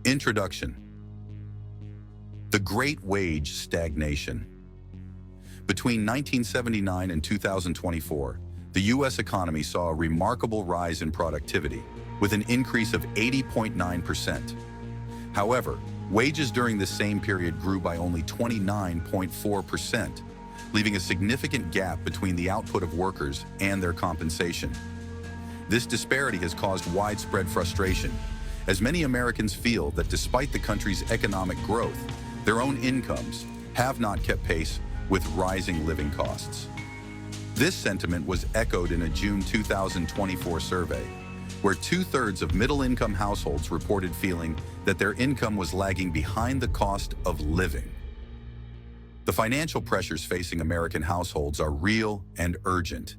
Introduction. The Great Wage Stagnation. Between 1979 and 2024, the U.S. economy saw a remarkable rise in productivity, with an increase of 80.9%. However, wages during this same period grew by only 29.4%, leaving a significant gap between the output of workers and their compensation. This disparity has caused widespread frustration, as many Americans feel that despite the country's economic growth, their own incomes have not kept pace with rising living costs. This sentiment was echoed in a June 2024 survey, where 2/3 of middle-income households reported feeling that their income was lagging behind the cost of living. The financial pressures facing American households are real and urgent.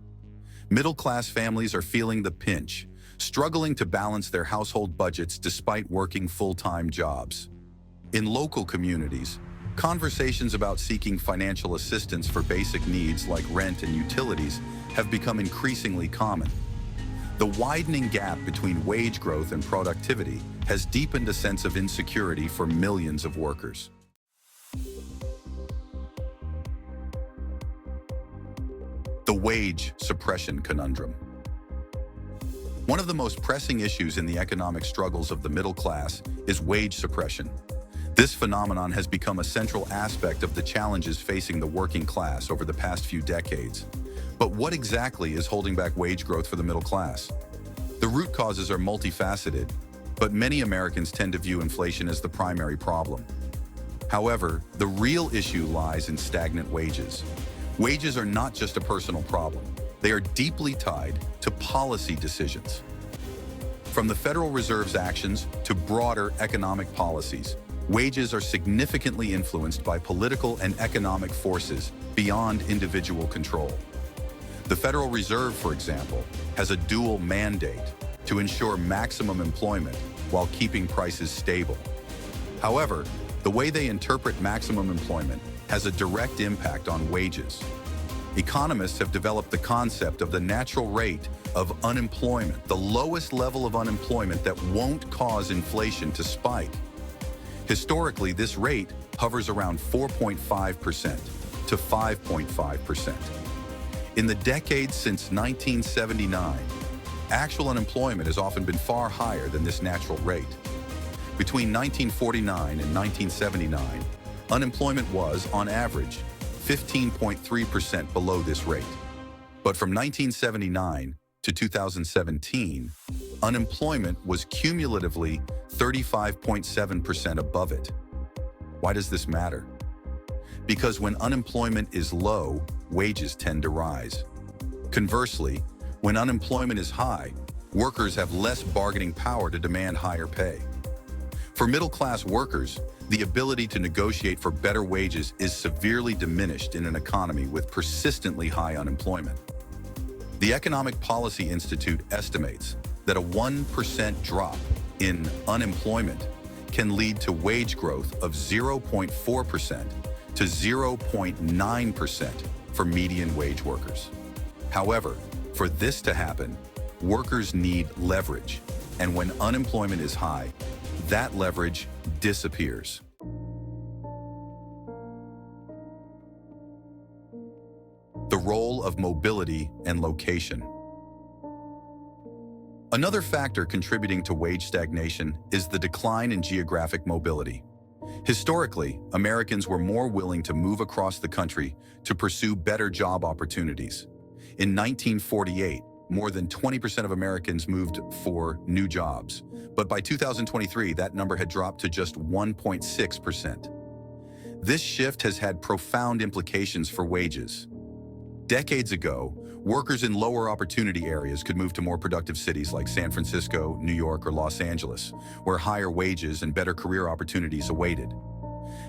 Middle-class families are feeling the pinch, struggling to balance their household budgets despite working full-time jobs. In local communities, conversations about seeking financial assistance for basic needs like rent and utilities have become increasingly common. The widening gap between wage growth and productivity has deepened a sense of insecurity for millions of workers. The wage suppression conundrum. One of the most pressing issues in the economic struggles of the middle class is wage suppression. This phenomenon has become a central aspect of the challenges facing the working class over the past few decades. But what exactly is holding back wage growth for the middle class? The root causes are multifaceted, but many Americans tend to view inflation as the primary problem. However, the real issue lies in stagnant wages. Wages are not just a personal problem. They are deeply tied to policy decisions. From the Federal Reserve's actions to broader economic policies, wages are significantly influenced by political and economic forces beyond individual control. The Federal Reserve, for example, has a dual mandate to ensure maximum employment while keeping prices stable. However, the way they interpret maximum employment has a direct impact on wages. Economists have developed the concept of the natural rate of unemployment, the lowest level of unemployment that won't cause inflation to spike. Historically, this rate hovers around 4.5% to 5.5%. In the decades since 1979, actual unemployment has often been far higher than this natural rate. Between 1949 and 1979, unemployment was, on average, 15.3% below this rate. But from 1979 to 2017, unemployment was cumulatively 35.7% above it. Why does this matter? Because when unemployment is low, wages tend to rise. Conversely, when unemployment is high, workers have less bargaining power to demand higher pay. For middle-class workers, the ability to negotiate for better wages is severely diminished in an economy with persistently high unemployment. The Economic Policy Institute estimates that a 1% drop in unemployment can lead to wage growth of 0.4% to 0.9% for median wage workers. However, for this to happen, workers need leverage, and when unemployment is high, that leverage disappears. The role of mobility and location. Another factor contributing to wage stagnation is the decline in geographic mobility. Historically, Americans were more willing to move across the country to pursue better job opportunities. In 1948, more than 20% of Americans moved for new jobs, but by 2023, that number had dropped to just 1.6%. This shift has had profound implications for wages. Decades ago, workers in lower opportunity areas could move to more productive cities like San Francisco, New York, or Los Angeles, where higher wages and better career opportunities awaited.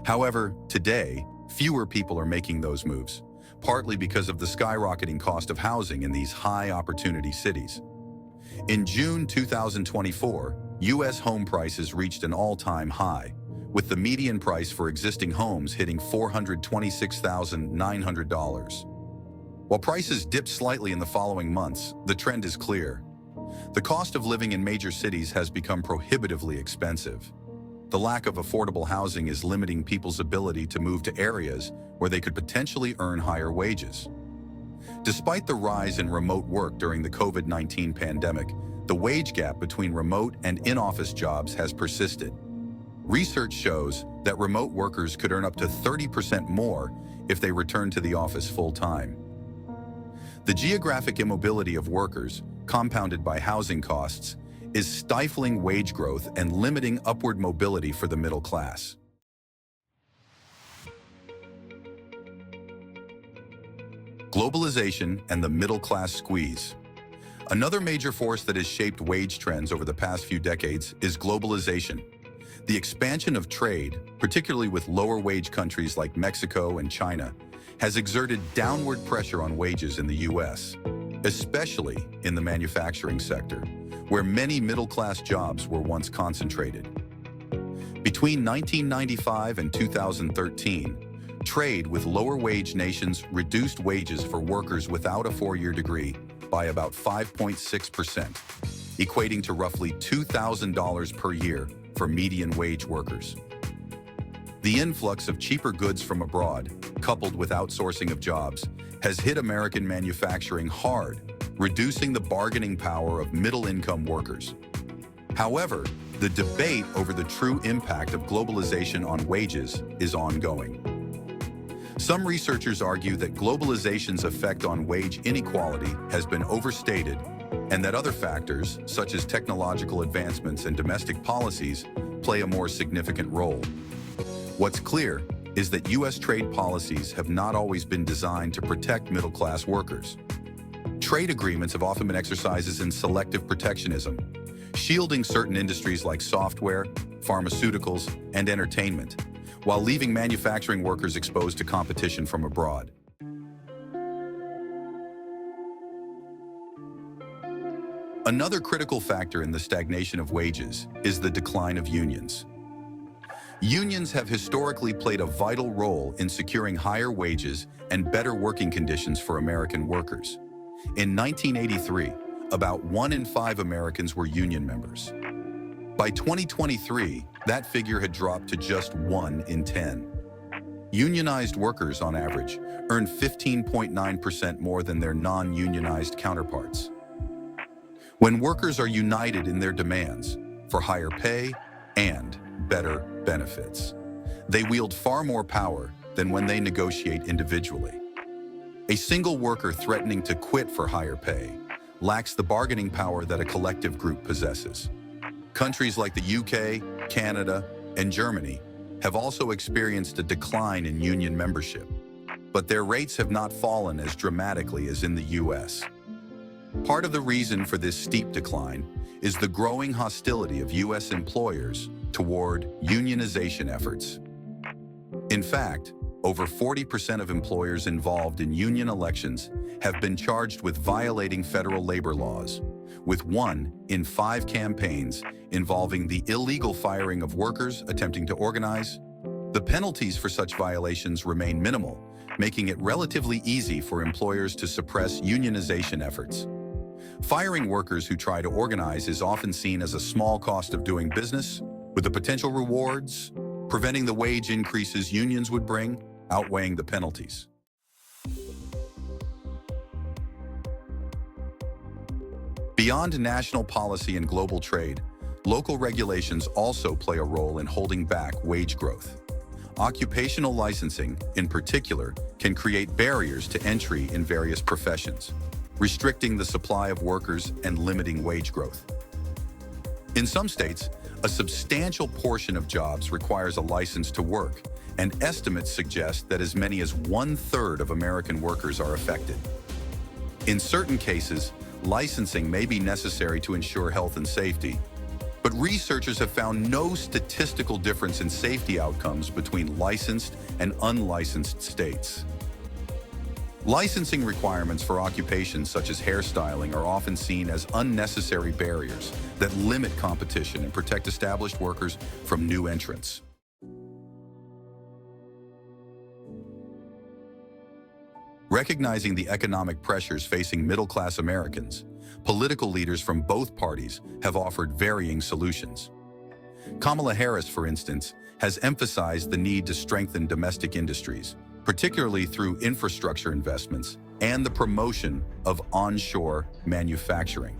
However, today, fewer people are making those moves, partly because of the skyrocketing cost of housing in these high-opportunity cities. In June 2024, U.S. home prices reached an all-time high, with the median price for existing homes hitting $426,900. While prices dipped slightly in the following months, the trend is clear. The cost of living in major cities has become prohibitively expensive. The lack of affordable housing is limiting people's ability to move to areas where they could potentially earn higher wages. Despite the rise in remote work during the COVID-19 pandemic, the wage gap between remote and in-office jobs has persisted. Research shows that remote workers could earn up to 30% more if they return to the office full-time. The geographic immobility of workers, compounded by housing costs, is stifling wage growth and limiting upward mobility for the middle class. Globalization and the middle-class squeeze. Another major force that has shaped wage trends over the past few decades is globalization. The expansion of trade, particularly with lower-wage countries like Mexico and China, has exerted downward pressure on wages in the U.S., especially in the manufacturing sector, where many middle-class jobs were once concentrated. Between 1995 and 2013, trade with lower-wage nations reduced wages for workers without a four-year degree by about 5.6%, equating to roughly $2,000 per year for median wage workers. The influx of cheaper goods from abroad, coupled with outsourcing of jobs, has hit American manufacturing hard, reducing the bargaining power of middle-income workers. However, the debate over the true impact of globalization on wages is ongoing. Some researchers argue that globalization's effect on wage inequality has been overstated, and that other factors, such as technological advancements and domestic policies, play a more significant role. What's clear is that U.S. trade policies have not always been designed to protect middle-class workers. Trade agreements have often been exercises in selective protectionism, shielding certain industries like software, pharmaceuticals, and entertainment, while leaving manufacturing workers exposed to competition from abroad. Another critical factor in the stagnation of wages is the decline of unions. Unions have historically played a vital role in securing higher wages and better working conditions for American workers. In 1983, about 1 in 5 Americans were union members. By 2023, that figure had dropped to just 1 in 10. Unionized workers, on average, earn 15.9% more than their non-unionized counterparts. When workers are united in their demands for higher pay and better benefits, they wield far more power than when they negotiate individually. A single worker threatening to quit for higher pay lacks the bargaining power that a collective group possesses. Countries like the UK, Canada, and Germany have also experienced a decline in union membership, but their rates have not fallen as dramatically as in the US. Part of the reason for this steep decline is the growing hostility of US employers toward unionization efforts. In fact, over 40% of employers involved in union elections have been charged with violating federal labor laws, with 1 in 5 campaigns involving the illegal firing of workers attempting to organize. The penalties for such violations remain minimal, making it relatively easy for employers to suppress unionization efforts. Firing workers who try to organize is often seen as a small cost of doing business, with the potential rewards preventing the wage increases unions would bring, outweighing the penalties. Beyond national policy and global trade, local regulations also play a role in holding back wage growth. Occupational licensing, in particular, can create barriers to entry in various professions, restricting the supply of workers and limiting wage growth. In some states, a substantial portion of jobs requires a license to work, and estimates suggest that as many as 1/3 of American workers are affected. In certain cases, licensing may be necessary to ensure health and safety, but researchers have found no statistical difference in safety outcomes between licensed and unlicensed states. Licensing requirements for occupations such as hairstyling are often seen as unnecessary barriers that limit competition and protect established workers from new entrants. Recognizing the economic pressures facing middle-class Americans, political leaders from both parties have offered varying solutions. Kamala Harris, for instance, has emphasized the need to strengthen domestic industries, particularly through infrastructure investments and the promotion of onshore manufacturing.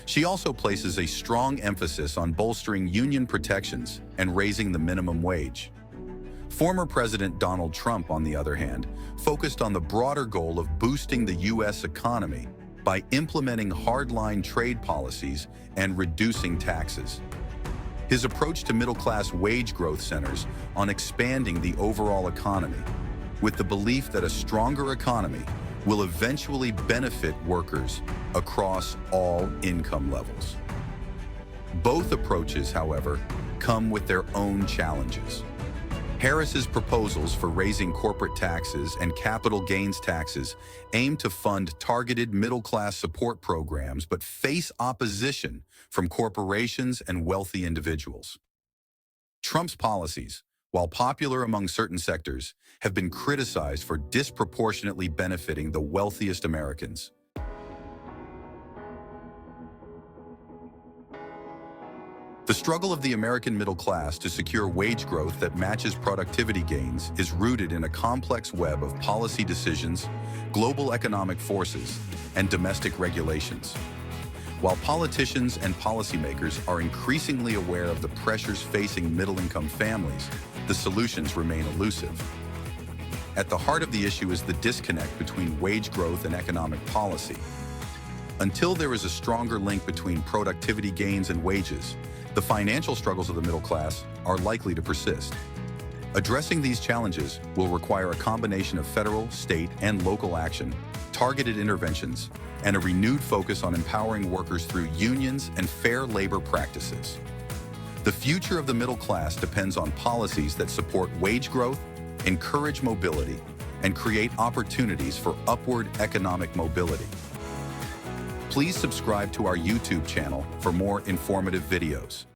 She also places a strong emphasis on bolstering union protections and raising the minimum wage. Former President Donald Trump, on the other hand, focused on the broader goal of boosting the U.S. economy by implementing hardline trade policies and reducing taxes. His approach to middle-class wage growth centers on expanding the overall economy, with the belief that a stronger economy will eventually benefit workers across all income levels. Both approaches, however, come with their own challenges. Harris's proposals for raising corporate taxes and capital gains taxes aim to fund targeted middle-class support programs but face opposition from corporations and wealthy individuals. Trump's policies, while popular among certain sectors, have been criticized for disproportionately benefiting the wealthiest Americans. The struggle of the American middle class to secure wage growth that matches productivity gains is rooted in a complex web of policy decisions, global economic forces, and domestic regulations. While politicians and policymakers are increasingly aware of the pressures facing middle-income families, the solutions remain elusive. At the heart of the issue is the disconnect between wage growth and economic policy. Until there is a stronger link between productivity gains and wages, the financial struggles of the middle class are likely to persist. Addressing these challenges will require a combination of federal, state, and local action, targeted interventions, and a renewed focus on empowering workers through unions and fair labor practices. The future of the middle class depends on policies that support wage growth, encourage mobility, and create opportunities for upward economic mobility. Please subscribe to our YouTube channel for more informative videos.